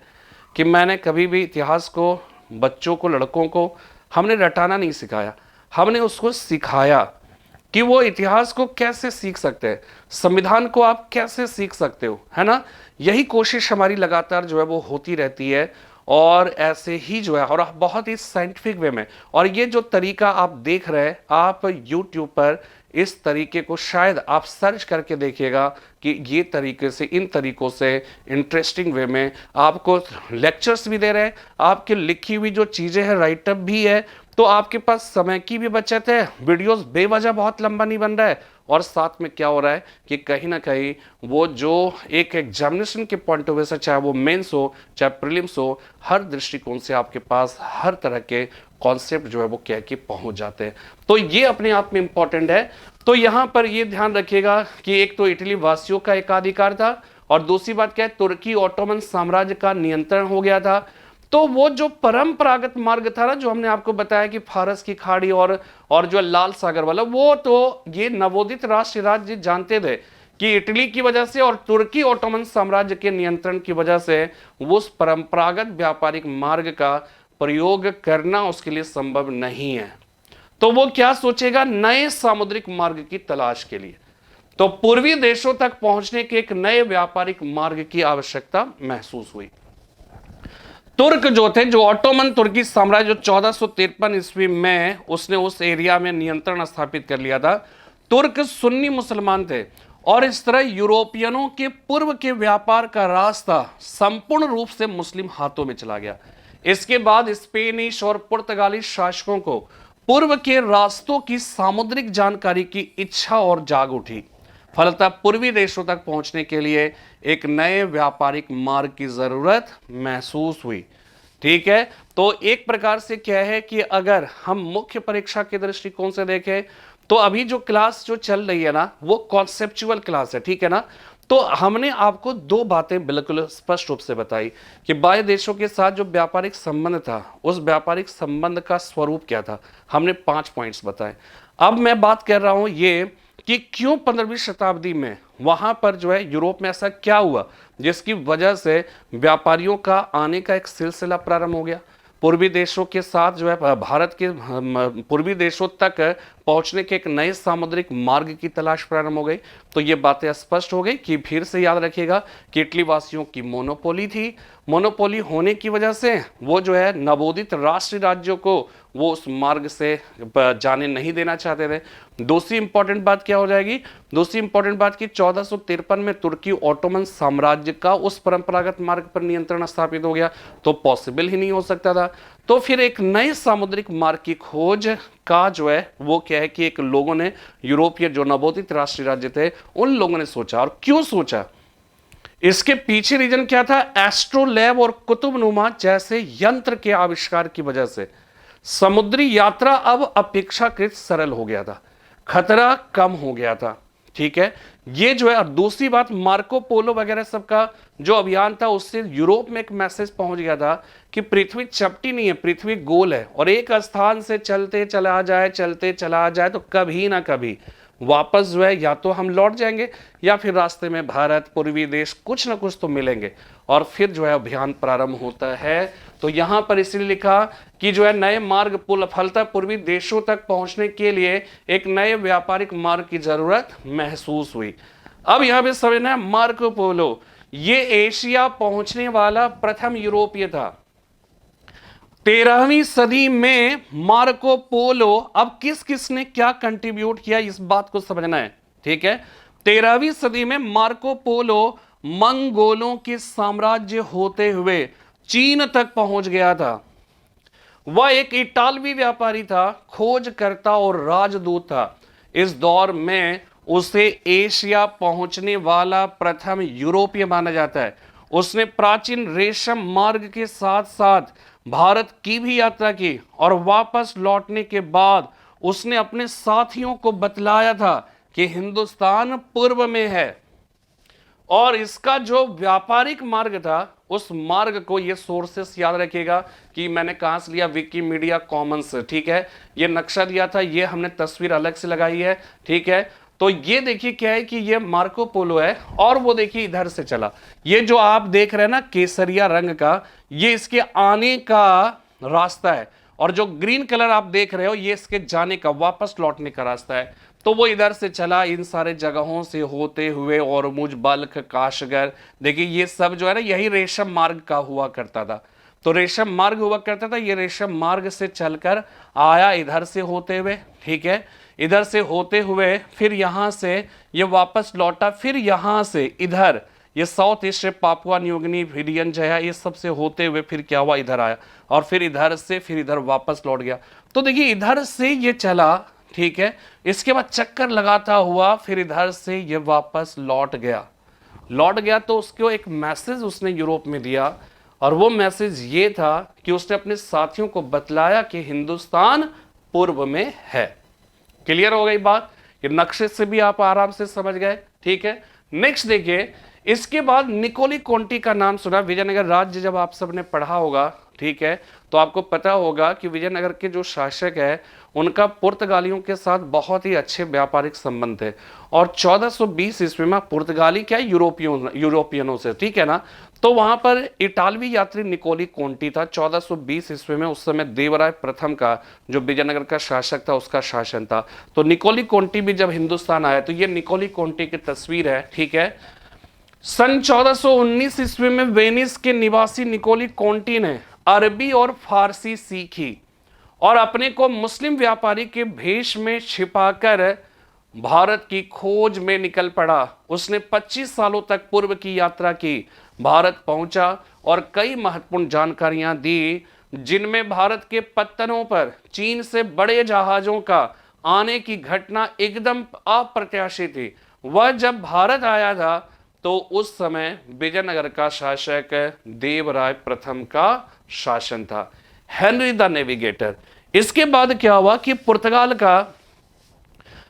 कि मैंने कभी भी इतिहास को बच्चों को, लड़कों को हमने रटाना नहीं सिखाया, हमने उसको सिखाया कि वो इतिहास को कैसे सीख सकते हैं, संविधान को आप कैसे सीख सकते हो, है ना। यही कोशिश हमारी लगातार जो है वो होती रहती है, और ऐसे ही जो है, और बहुत ही साइंटिफिक वे में। और ये जो तरीका आप देख रहे हैं, आप YouTube पर इस तरीके को शायद आप सर्च करके देखिएगा कि ये तरीके से, इन तरीकों से इंटरेस्टिंग वे में आपको लेक्चर्स भी दे रहे हैं, आपकी लिखी हुई जो चीज़ें हैं राइटअप भी है, तो आपके पास समय की भी बचत है, वीडियोस बेवजह बहुत लंबा नहीं बन रहा है, और साथ में क्या हो रहा है कि कहीं ना कहीं वो जो एक एग्जामिनेशन के पॉइंट ऑफ व्यू से, चाहे वो मेंस हो चाहे प्रीलिम्स हो, हर दृष्टिकोण से आपके पास हर तरह के कॉन्सेप्ट जो है वो कह के पहुंच जाते हैं। तो ये अपने आप में इंपॉर्टेंट है। तो यहां पर ये ध्यान रखिएगा कि एक तो इटली वासियों का एकाधिकार था, और दूसरी बात क्या है, तुर्की ऑटोमन साम्राज्य का नियंत्रण हो गया था। तो वो जो परंपरागत मार्ग था ना, जो हमने आपको बताया कि फारस की खाड़ी और जो लाल सागर वाला, वो तो ये नवोदित राष्ट्रीय राज्य जानते थे कि इटली की वजह से और तुर्की ऑटोमन साम्राज्य के नियंत्रण की वजह से वो उस परंपरागत व्यापारिक मार्ग का प्रयोग करना उसके लिए संभव नहीं है। तो वो क्या सोचेगा, नए सामुद्रिक मार्ग की तलाश के लिए। तो पूर्वी देशों तक पहुंचने के एक नए व्यापारिक मार्ग की आवश्यकता महसूस हुई। तुर्क जो थे, जो ऑटोमन तुर्की साम्राज्य, जो 1453 ईस्वी में उसने उस एरिया में नियंत्रण स्थापित कर लिया था। तुर्क सुन्नी मुसलमान थे, और इस तरह यूरोपियनों के पूर्व के व्यापार का रास्ता संपूर्ण रूप से मुस्लिम हाथों में चला गया। इसके बाद स्पेनिश और पुर्तगाली शासकों को पूर्व के रास्तों की सामुद्रिक जानकारी की इच्छा और जाग उठी। फलतः पूर्वी देशों तक पहुंचने के लिए एक नए व्यापारिक मार्ग की जरूरत महसूस हुई। ठीक है, तो एक प्रकार से क्या है कि अगर हम मुख्य परीक्षा के दृष्टिकोण से देखें तो अभी जो क्लास जो चल रही है ना, वो कॉन्सेप्चुअल क्लास है, ठीक है ना। तो हमने आपको दो बातें बिल्कुल स्पष्ट रूप से बताई कि बाह्य देशों के साथ जो व्यापारिक संबंध था, उस व्यापारिक संबंध का स्वरूप क्या था। हमने 5 पॉइंट्स बताए। अब मैं बात कर रहा हूं ये कि क्यों 15वीं शताब्दी में वहां पर जो है यूरोप में ऐसा क्या हुआ जिसकी वजह से व्यापारियों का आने का एक सिलसिला प्रारंभ हो गया। पूर्वी देशों के साथ जो है भारत के पूर्वी देशों तक पहुंचने के एक नए सामुद्रिक मार्ग की तलाश प्रारंभ हो गई। तो ये बातें स्पष्ट हो गई कि फिर से याद रखिएगा कि इटली वासियों की मोनोपोली थी। मोनोपोली होने की वजह से वो जो है नवोदित राष्ट्रीय राज्यों को वो उस मार्ग से जाने नहीं देना चाहते थे। दूसरी इंपॉर्टेंट बात क्या हो जाएगी, दूसरी इंपॉर्टेंट बात कि 1453 में तुर्की ऑटोमन साम्राज्य का उस परंपरागत मार्ग पर नियंत्रण स्थापित हो गया, तो पॉसिबल ही नहीं हो सकता था। तो फिर एक नए सामुद्रिक मार्ग की खोज का जो है वो क्या है कि एक लोगों ने, यूरोपीय जो नवोदित राष्ट्रीय राज्य थे, उन लोगों ने सोचा। और क्यों सोचा, इसके पीछे रीजन क्या था, एस्ट्रोलैब और कुतुबनुमा जैसे यंत्र के आविष्कार की वजह से समुद्री यात्रा अब अपेक्षाकृत सरल हो गया था, खतरा कम हो गया था, ठीक है। ये जो है, और दूसरी बात, मार्को पोलो वगैरह सबका जो अभियान था उससे यूरोप में एक मैसेज पहुंच गया था कि पृथ्वी चपटी नहीं है, पृथ्वी गोल है, और एक स्थान से चलते चला जाए तो कभी ना कभी वापस जो है या तो हम लौट जाएंगे या फिर रास्ते में भारत, पूर्वी देश, कुछ ना कुछ तो मिलेंगे। और फिर जो है अभियान प्रारंभ होता है। तो यहां पर इसलिए लिखा कि जो है नए मार्ग पुल फलतः पूर्वी देशों तक पहुंचने के लिए एक नए व्यापारिक मार्ग की जरूरत महसूस हुई। अब यहां पे समझना है, मार्को पोलो ये एशिया पहुंचने वाला प्रथम यूरोपीय था। 13वीं सदी में मार्को पोलो, अब किस किसने क्या कंट्रीब्यूट किया इस बात को समझना है, ठीक है। 13वीं सदी में मार्को पोलो मंगोलों के साम्राज्य होते हुए चीन तक पहुंच गया था। वह एक इटालवी व्यापारी था, खोजकर्ता और राजदूत था। इस दौर में उसे एशिया पहुंचने वाला प्रथम यूरोपीय माना जाता है। उसने प्राचीन रेशम मार्ग के साथ साथ भारत की भी यात्रा की और वापस लौटने के बाद उसने अपने साथियों को बतलाया था कि हिंदुस्तान पूर्व में है। और इसका जो व्यापारिक मार्ग था, उस मार्ग को, ये सोर्सेस याद रखिएगा कि मैंने कहां से लिया, विकिमीडिया कॉमन्स, ठीक है। ये नक्शा दिया था, ये हमने तस्वीर अलग से लगाई है, ठीक है। तो ये देखिए क्या है कि ये मार्को पोलो है, और वो देखिए इधर से चला। ये जो आप देख रहे हैं ना केसरिया रंग का, ये इसके आने का रास्ता है, और जो ग्रीन कलर आप देख रहे हो ये इसके जाने का, वापस लौटने का रास्ता है। तो वो इधर से चला, इन सारे जगहों से होते हुए, और मुझ बल्ख, काशगर, देखिए ये सब जो है ना, यही रेशम मार्ग का हुआ करता था। तो रेशम मार्ग हुआ करता था, ये रेशम मार्ग से चलकर आया इधर से होते हुए, ठीक है। इधर से होते हुए फिर यहां से ये वापस लौटा, फिर यहां से इधर ये साउथ ईस्ट पापुआ न्यूगिनी, विलियन जो है, ये सब से होते हुए फिर क्या हुआ, इधर आया, और फिर इधर से फिर इधर वापस लौट गया। तो देखिए इधर से ये चला, ठीक है। इसके बाद चक्कर लगाता हुआ फिर इधर से ये वापस लौट गया। तो उसको एक मैसेज उसने यूरोप में दिया, और वो मैसेज ये था कि उसने अपने साथियों को बतलाया कि हिंदुस्तान पूर्व में है। क्लियर हो गई बात, ये नक्शे से भी आप आराम से समझ गए, ठीक है। नेक्स्ट देखिए, इसके बाद निकोली कोंटी का नाम सुना। विजयनगर राज्य जब आप सबने पढ़ा होगा, ठीक है, तो आपको पता होगा कि विजयनगर के जो शासक है उनका पुर्तगालियों के साथ बहुत ही अच्छे व्यापारिक संबंध थे। और 1420 ईस्वी में पुर्तगाली क्या, यूरोपियनों से, ठीक है ना। तो वहां पर इटालवी यात्री निकोली कोंटी था। 1420 ईस्वी में उस समय देवराय प्रथम का, जो विजयनगर का शासक था, उसका शासन था। तो निकोली कोंटी भी जब हिंदुस्तान आया, तो ये निकोली कोंटी की तस्वीर है, ठीक है। सन 1419 ईस्वी में वेनिस के निवासी निकोली कोंटी ने अरबी और फारसी सीखी और अपने को मुस्लिम व्यापारी के भेष में छिपाकर भारत की खोज में निकल पड़ा। उसने 25 सालों तक पूर्व की यात्रा की, भारत पहुंचा और कई महत्वपूर्ण जानकारियां दी, जिनमें भारत के पत्तनों पर चीन से बड़े जहाजों का आने की घटना एकदम अप्रत्याशित थी। वह जब भारत आया था तो उस समय विजयनगर का शासक देवराय प्रथम का शासन था, हेनरी द नेविगेटर। इसके बाद क्या हुआ कि पुर्तगाल का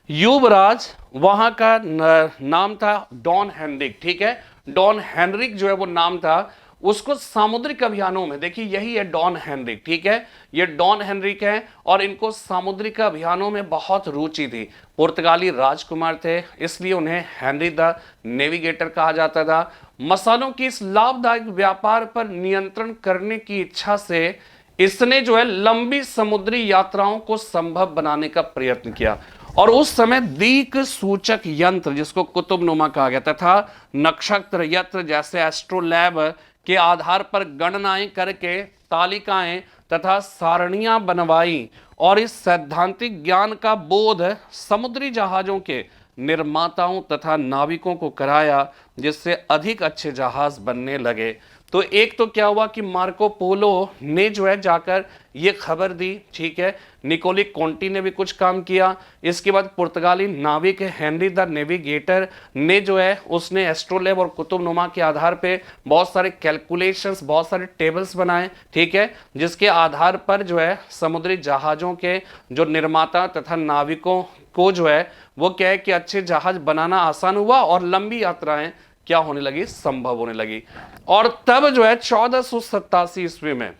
युवराज, वहां का नाम था डॉन हेनरिक, ठीक है। डॉन हेनरिक जो है वो नाम था, उसको सामुद्रिक अभियानों में, देखिए यही है डॉन हेनरिक, ठीक है। ये डॉन हेनरिक है और इनको सामुद्रिक अभियानों में बहुत रुचि थी। पुर्तगाली राजकुमार थे, इसलिए उन्हें हेनरी द नेविगेटर कहा जाता था। मसालों की इस लाभदायक व्यापार पर नियंत्रण करने की इच्छा से इसने जो है लंबी समुद्री यात्राओं को संभव बनाने का प्रयत्न किया। और उस समय दीक सूचक यंत्र, जिसको कुतुबनुमा कहा गया, तथा नक्षत्र यंत्र जैसे एस्ट्रोलैब के आधार पर गणनाएं करके तालिकाएं तथा सारणियां बनवाई और इस सैद्धांतिक ज्ञान का बोध समुद्री जहाजों के निर्माताओं तथा नाविकों को कराया, जिससे अधिक अच्छे जहाज बनने लगे। तो एक तो क्या हुआ कि मार्को पोलो ने जो है जाकर ये खबर दी, ठीक है। निकोली कॉन्टी ने भी कुछ काम किया। इसके बाद पुर्तगाली नाविक हेनरी द नेविगेटर ने जो है उसने एस्ट्रोलैब और कुतुबनुमा के आधार पे बहुत सारे कैलकुलेशंस, बहुत सारे टेबल्स बनाए, ठीक है, जिसके आधार पर जो है समुद्री जहाजों के जो निर्माता तथा नाविकों को जो है वो क्या है कि अच्छे जहाज बनाना आसान हुआ और लंबी यात्राएं क्या होने लगी, संभव होने लगी। और तब जो है 1487 ईस्वी में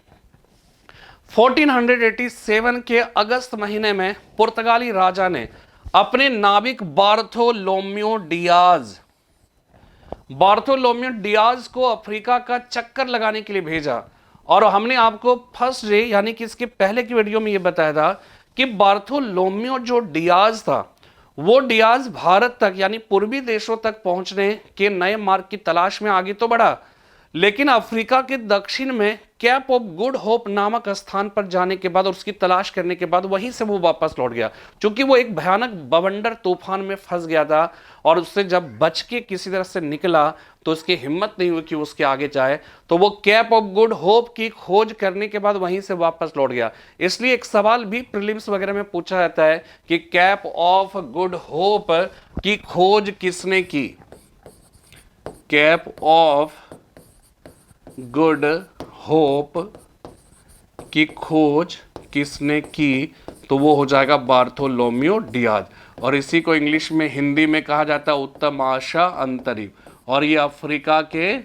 1487 के अगस्त महीने में पुर्तगाली राजा ने अपने नाविक बार्थोलोम्यो डियाज को अफ्रीका का चक्कर लगाने के लिए भेजा। और हमने आपको फर्स्ट डे यानी कि इसके पहले की वीडियो में यह बताया था कि बार्थोलोम्यो जो डियाज था, वो डियाज भारत तक यानी पूर्वी देशों तक पहुंचने के नए मार्ग की तलाश में आगे तो बढ़ा, लेकिन अफ्रीका के दक्षिण में कैप ऑफ गुड होप नामक स्थान पर जाने के बाद और उसकी तलाश करने के बाद वहीं से वो वापस लौट गया, क्योंकि वो एक भयानक बवंडर तूफान में फंस गया था। और उससे जब बच के किसी तरह से निकला तो उसकी हिम्मत नहीं हुई कि उसके आगे जाए, तो वो कैप ऑफ गुड होप की खोज करने के बाद वहीं से वापस लौट गया। इसलिए एक सवाल भी प्रीलिम्स वगैरह में पूछा जाता है कि कैप ऑफ गुड होप की खोज किसने की। कैप ऑफ गुड होप की खोज किसने की, तो वो हो जाएगा बार्थोलोम्यो डियाज। और इसी को इंग्लिश में, हिंदी में कहा जाता है उत्तम आशा अंतरिम। और ये अफ्रीका के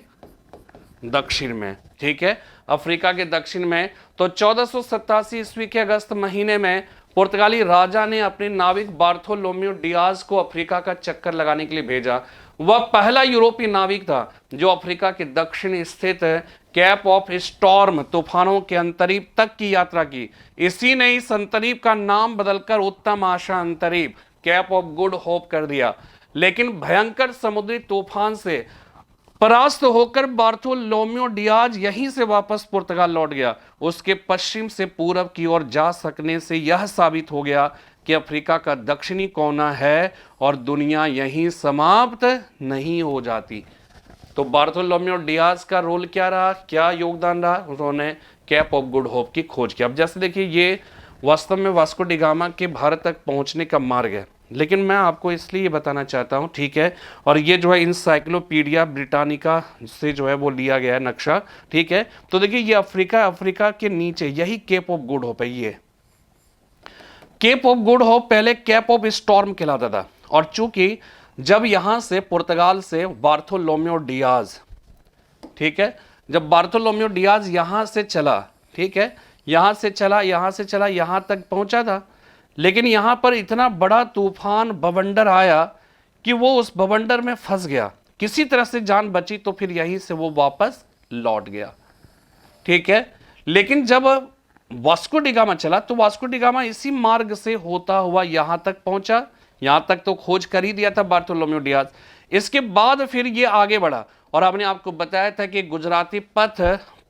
दक्षिण में, ठीक है, अफ्रीका के दक्षिण में। तो 1487 ईस्वी के अगस्त महीने में पुर्तगाली राजा ने अपने नाविक बार्थोलोम्यो डियाज को अफ्रीका का चक्कर लगाने के लिए भेजा। वह पहला यूरोपीय नाविक था जो अफ्रीका के दक्षिण स्थित कैप ऑफ स्टॉर्म तूफानों के अंतरीप तक की यात्रा की। इसी ने इस अंतरीप का नाम बदलकर उत्तम आशा अंतरीप, कैप ऑफ गुड होप कर दिया। लेकिन भयंकर समुद्री तूफान से परास्त होकर बार्थोलोम्यो डियाज यहीं से वापस पुर्तगाल लौट गया। उसके पश्चिम से पूरब की ओर जा सकने से यह साबित हो गया कि अफ्रीका का दक्षिणी कोना है और दुनिया यहीं समाप्त नहीं हो जाती। तो बार्थोलोम्यो डियाज का रोल क्या रहा, क्या योगदान रहा, उन्होंने कैप ऑफ गुड होप की खोज की। अब जैसे देखिए, ये वास्तव में वास्को डी गामा के भारत तक पहुंचने का मार्ग है, लेकिन मैं आपको इसलिए ये बताना चाहता हूँ, ठीक है। और ये जो है इंसाइक्लोपीडिया ब्रिटानिका से जो है वो लिया गया है नक्शा, ठीक है। तो देखिए, ये अफ्रीका के नीचे यही केप ऑफ गुड होप है। ये केप ऑफ गुड होप पहले कैप ऑफ स्टॉर्म कहलाता था। और चूंकि जब यहां से पुर्तगाल से बार्थोलोम्यो डियाज, ठीक है, जब बार्थोलोम्यो डियाज यहां से चला, ठीक है, यहां से चला यहां तक पहुंचा था, लेकिन यहां पर इतना बड़ा तूफान बवंडर आया कि वो उस बवंडर में फंस गया। किसी तरह से जान बची तो फिर यहीं से वो वापस लौट गया, ठीक है। लेकिन जब वास्को डी गामा चला तो वास्को डी गामा इसी मार्ग से होता हुआ यहां तक पहुंचा। यहां तक तो खोज कर ही दिया था बार्थोलोम्यो डियाज। इसके बाद फिर ये आगे बढ़ा और आपने आपको बताया था कि गुजराती पथ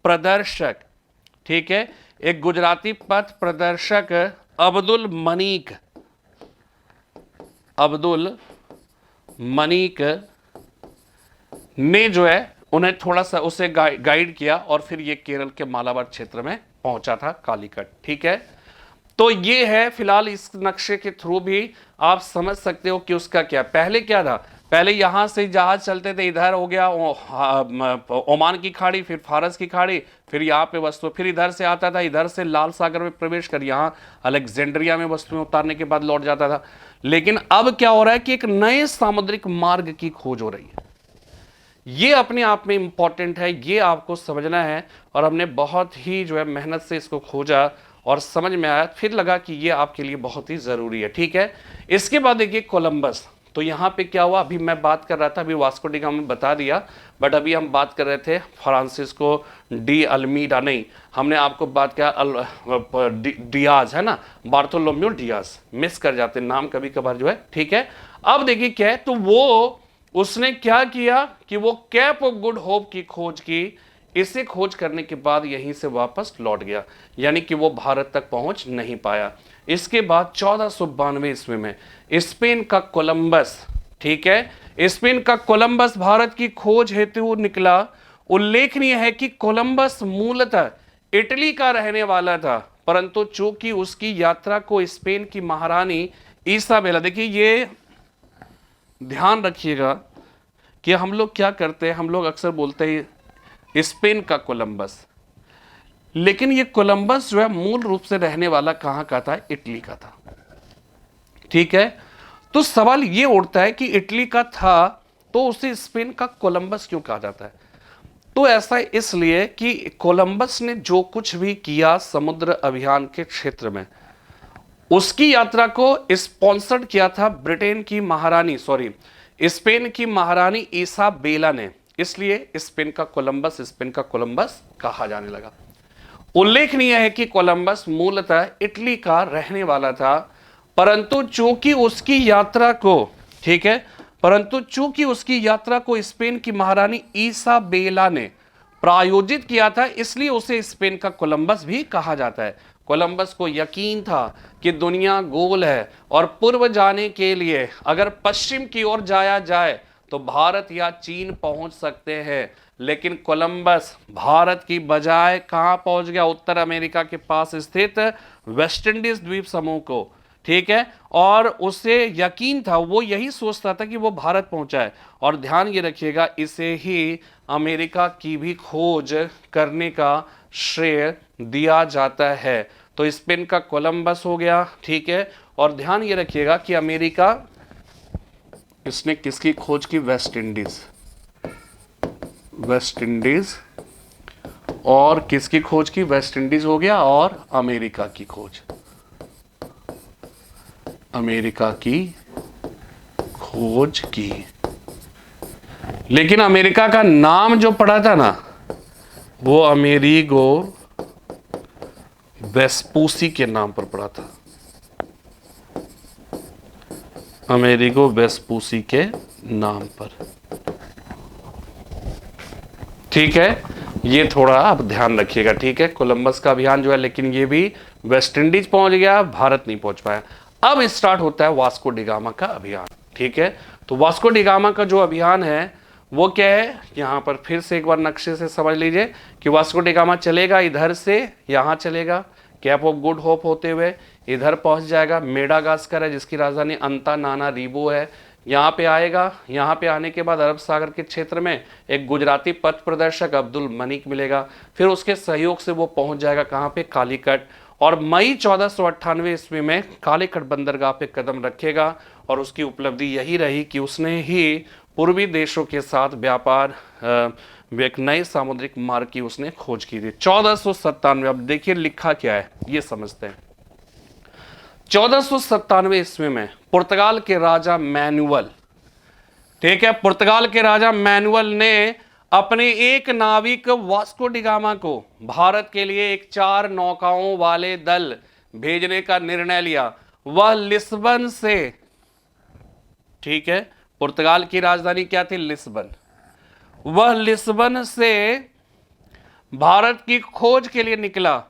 प्रदर्शक, ठीक है, एक गुजराती पथ प्रदर्शक अब्दुल मनीक ने जो है उन्हें थोड़ा सा उसे गाइड किया और फिर ये केरल के मालाबार क्षेत्र में पहुंचा था, कालीकट, ठीक है। तो ये है फिलहाल, इस नक्शे के थ्रू भी आप समझ सकते हो कि उसका क्या, पहले क्या था, पहले यहां से जहाज चलते थे, इधर हो गया ओमान की खाड़ी, फिर फारस की खाड़ी, फिर यहाँ पे वस्तु, फिर इधर से आता था, इधर से लाल सागर में प्रवेश कर यहाँ अलेक्जेंड्रिया में वस्तुएं उतारने के बाद लौट जाता था। लेकिन अब क्या हो रहा है कि एक नए सामुद्रिक मार्ग की खोज हो रही है। ये अपने आप में इंपॉर्टेंट है, ये आपको समझना है। और हमने बहुत ही जो है मेहनत से इसको खोजा और समझ में आया, फिर लगा कि ये आपके लिए बहुत ही जरूरी है। ठीक है, इसके बाद देखिए कोलंबस। तो यहाँ पे क्या हुआ, अभी मैं बात कर रहा था, अभी वास्को डी गामा बता दिया, बट अभी हम बात कर रहे थे फ्रांसिस्को डी अल्मीडा, नहीं, हमने आपको बात किया डियाज, है ना, बार्थोलोम्यू डियाज, मिस कर जाते नाम कभी कभार जो है। ठीक है, अब देखिए क्या है, तो वो उसने क्या किया कि वो कैप ऑफ गुड होप की खोज की। इसे खोज करने के बाद यहीं से वापस लौट गया, यानी कि वो भारत तक पहुंच नहीं पाया। इसके बाद 1492 ईस्वी में स्पेन का कोलंबस, ठीक है, स्पेन का कोलंबस भारत की खोज हेतु निकला। उल्लेखनीय है कि कोलंबस मूलतः इटली का रहने वाला था, परंतु चूंकि उसकी यात्रा को स्पेन की महारानी इसाबेला, देखिए ये ध्यान रखिएगा कि हम लोग क्या करते हैं, हम लोग अक्सर बोलते हैं स्पेन का कोलंबस, लेकिन ये कोलंबस जो है मूल रूप से रहने वाला कहां का था, इटली का था। ठीक है, तो सवाल ये उठता है कि इटली का था तो उसे स्पेन का कोलंबस क्यों कहा जाता है। तो ऐसा इसलिए कि कोलंबस ने जो कुछ भी किया समुद्र अभियान के क्षेत्र में, उसकी यात्रा को स्पॉन्सर्ड किया था ब्रिटेन की महारानी, सॉरी, स्पेन की महारानी इसाबेला ने, इसलिए स्पेन का कोलंबस कहा जाने लगा। उल्लेखनीय है कि कोलंबस मूलतः इटली का रहने वाला था, परंतु चूंकि उसकी यात्रा को, ठीक है, परंतु चूंकि उसकी यात्रा को स्पेन की महारानी इसाबेला ने प्रायोजित किया था, इसलिए उसे स्पेन का कोलंबस भी कहा जाता है। कोलंबस को यकीन था कि दुनिया गोल है और पूर्व जाने के लिए अगर पश्चिम की ओर जाया जाए तो भारत या चीन पहुंच सकते हैं, लेकिन कोलंबस भारत की बजाय कहां पहुंच गया, उत्तर अमेरिका के पास स्थित वेस्ट इंडीज द्वीप समूह को। ठीक है, और उसे यकीन था, वो यही सोचता था कि वो भारत पहुंचा है। और ध्यान ये रखिएगा, इसे ही अमेरिका की भी खोज करने का श्रेय दिया जाता है। तो स्पेन का कोलंबस हो गया, ठीक है, और ध्यान ये रखिएगा कि अमेरिका, इसने किसकी खोज की, वेस्ट इंडीज, और किसकी खोज की, वेस्ट इंडीज हो गया, और अमेरिका की खोज, अमेरिका की खोज की। लेकिन अमेरिका का नाम जो पड़ा था ना, वो अमेरिगो वेस्पूसी के नाम पर पड़ा था, अमेरिगो वेस्पूसी के नाम पर। ठीक है, ये थोड़ा आप ध्यान रखिएगा। ठीक है, कोलंबस का अभियान जो है, लेकिन ये भी वेस्ट इंडीज पहुंच गया, भारत नहीं पहुंच पाया। अब स्टार्ट होता है वास्को डी गामा का अभियान। ठीक है, तो वास्को डी गामा का जो अभियान है वो क्या है, यहां पर फिर से एक बार नक्शे से समझ लीजिए कि वास्को डी गामा चलेगा, इधर से यहां चलेगा, कैप ऑफ गुड होप होते हुए इधर पहुंच जाएगा, मेडागास्कर है जिसकी राजधानी अंतानानारीवो है, यहाँ पे आएगा। यहाँ पे आने के बाद अरब सागर के क्षेत्र में एक गुजराती पथ प्रदर्शक अब्दुल मनीक मिलेगा, फिर उसके सहयोग से वो पहुंच जाएगा कहाँ पे, कालीकट, और मई 1498 ईस्वी में कालीकट बंदरगाह पे कदम रखेगा। और उसकी उपलब्धि यही रही कि उसने ही पूर्वी देशों के साथ व्यापार, एक नए सामुद्रिक मार्ग की उसने खोज की थी। 1497, अब देखिए लिखा क्या है ये समझते हैं। 1497 ईस्वी में पुर्तगाल के राजा मैनुअल, ठीक है, पुर्तगाल के राजा मैनुअल ने अपने एक नाविक वास्को डी गामा को भारत के लिए एक 4 नौकाओं वाले दल भेजने का निर्णय लिया। वह लिस्बन से, ठीक है, पुर्तगाल की राजधानी क्या थी, लिस्बन, वह लिस्बन से भारत की खोज के लिए निकला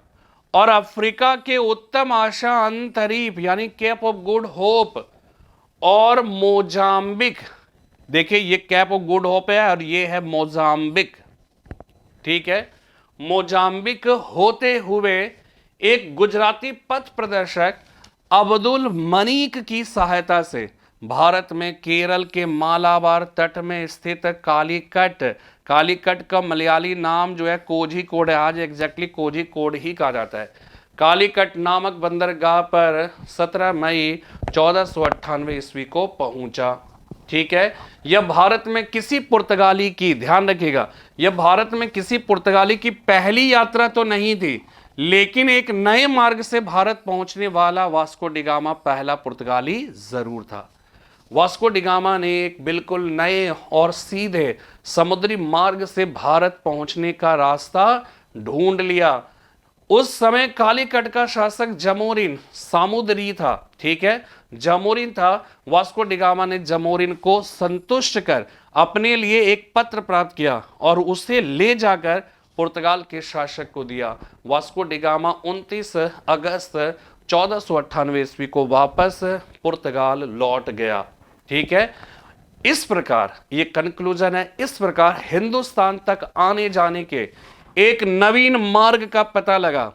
और अफ्रीका के उत्तम आशा अंतरीप यानी कैप ऑफ गुड होप और मोजाम्बिक, देखिए ये कैप ऑफ गुड होप है और ये है मोजाम्बिक, ठीक है, मोजाम्बिक होते हुए एक गुजराती पथ प्रदर्शक अब्दुल मनीक की सहायता से भारत में केरल के मालाबार तट में स्थित कालीकट, कालीकट का मलयाली नाम जो है कोझिकोड है, आज एग्जैक्टली कोझिकोड ही कहा जाता है। कालीकट नामक बंदरगाह पर 17 मई 1498 ईस्वी को पहुंचा। ठीक है, यह भारत में किसी पुर्तगाली की, ध्यान रखिएगा, यह भारत में किसी पुर्तगाली की पहली यात्रा तो नहीं थी, लेकिन एक नए मार्ग से भारत पहुंचने वाला वास्को डिगामा पहला पुर्तगाली जरूर था। वास्को डिगामा ने एक बिल्कुल नए और सीधे समुद्री मार्ग से भारत पहुंचने का रास्ता ढूंढ लिया। उस समय कालीकट का शासक जमोरिन सामुद्री था। ठीक है, जमोरिन था। वास्को डिगामा ने जमोरिन को संतुष्ट कर अपने लिए एक पत्र प्राप्त किया और उसे ले जाकर पुर्तगाल के शासक को दिया। वास्को डिगामा 29 अगस्त 1498 ईस्वी को वापस पुर्तगाल लौट गया। ठीक है, इस प्रकार ये कंक्लूजन है। इस प्रकार हिंदुस्तान तक आने जाने के एक नवीन मार्ग का पता लगा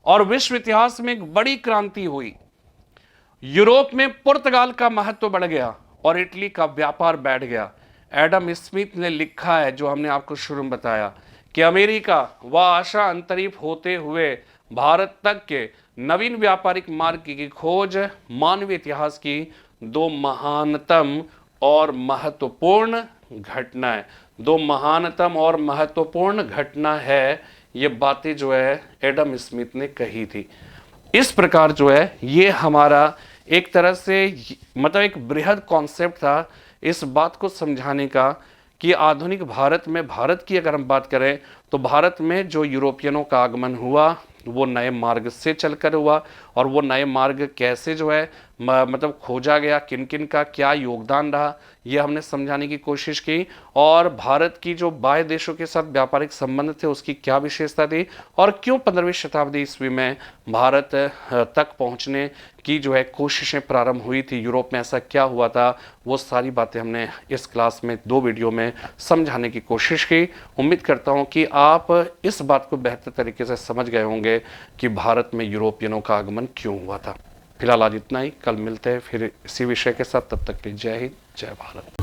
और विश्व इतिहास में एक बड़ी क्रांति हुई। यूरोप में पुर्तगाल का महत्व बढ़ गया और इटली का व्यापार बैठ गया। एडम स्मिथ ने लिखा है, जो हमने आपको शुरू में बताया, कि अमेरिका व आशा अंतरिप होते हुए भारत तक के नवीन व्यापारिक मार्ग की खोज मानवीय इतिहास की दो महानतम और महत्वपूर्ण घटना है। दो महानतम और महत्वपूर्ण घटना है, ये बातें जो है एडम स्मिथ ने कही थी। इस प्रकार जो है ये हमारा एक तरह से मतलब एक बृहद कॉन्सेप्ट था इस बात को समझाने का कि आधुनिक भारत में, भारत की अगर हम बात करें तो भारत में जो यूरोपियनों का आगमन हुआ वो नए मार्ग से चलकर हुआ, और वो नए मार्ग कैसे जो है मतलब खोजा गया, किन किन का क्या योगदान रहा, ये हमने समझाने की कोशिश की। और भारत की जो बाह्य देशों के साथ व्यापारिक संबंध थे उसकी क्या विशेषता थी, और क्यों 15वीं शताब्दी ईस्वी में भारत तक पहुंचने की जो है कोशिशें प्रारंभ हुई थी, यूरोप में ऐसा क्या हुआ था, वो सारी बातें हमने इस क्लास में 2 वीडियो में समझाने की कोशिश की। उम्मीद करता हूँ कि आप इस बात को बेहतर तरीके से समझ गए होंगे कि भारत में यूरोपियनों का आगमन क्यों हुआ था। फिलहाल आज इतना ही, कल मिलते हैं फिर इसी विषय के साथ। तब तक के लिए जय हिंद, जय भारत।